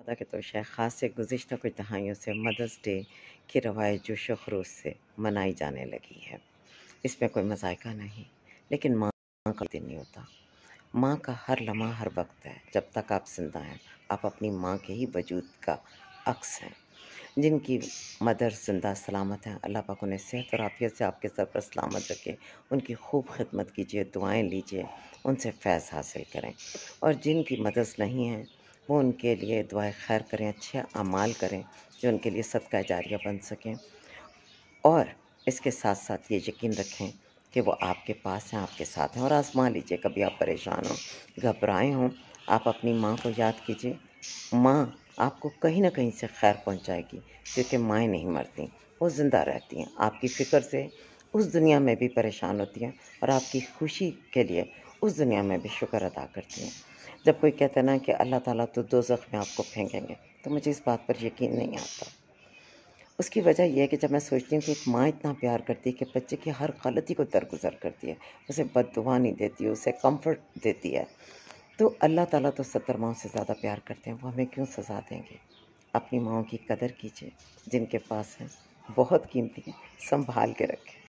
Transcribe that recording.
पता कि तो शायद ख़ास से गुज़िश्ता कुछ दहाइयों से मदर्स डे की रवायत जोश व खरोश से मनाई जाने लगी है। इसमें कोई मज़ायका नहीं, लेकिन माँ का दिन नहीं होता। माँ का हर लम्हा हर वक्त है। जब तक आप ज़िंदा हैं, आप अपनी माँ के ही वजूद का अक्स हैं। जिनकी मदर ज़िंदा सलामत हैं, अल्लाह पाक उन्हें सेहत और आफ़ियत से आपके सर पर सलामत रखे। उनकी खूब खिदमत कीजिए, दुआएं लीजिए, उनसे फैज़ हासिल करें। और जिनकी मदर्स नहीं हैं, वो उनके लिए दुआए खैर करें, अच्छे अमाल करें जो उनके लिए सदका जारिया बन सकें। और इसके साथ साथ ये यकीन रखें कि वो आपके पास हैं, आपके साथ हैं। और आज़मा लीजिए, कभी आप परेशान हों, घबराए हों, आप अपनी माँ को याद कीजिए। माँ आपको कहीं न कहीं से खैर पहुँचाएगी, क्योंकि माँएँ नहीं मरतीं, वो ज़िंदा रहती हैं। आपकी फ़िक्र से उस दुनिया में भी परेशान होती हैं और आपकी खुशी के लिए उस दुनिया में भी शुक्र अदा करती हैं। जब कोई कहता है ना कि अल्लाह ताला तो दोज़ख में आपको फेंकेंगे, तो मुझे इस बात पर यकीन नहीं आता। उसकी वजह ये है कि जब मैं सोचती हूँ कि एक माँ इतना प्यार करती है कि बच्चे की हर गलती को दरगुज़र करती है, उसे बद्दुआ नहीं देती, उसे कम्फ़र्ट देती है, तो अल्लाह ताला तो 70 माँओं से ज़्यादा प्यार करते हैं, वो हमें क्यों सज़ा देंगे? अपनी माँओं की कदर कीजिए, जिनके पास हैं, बहुत कीमती हैं, सँभाल के रखें।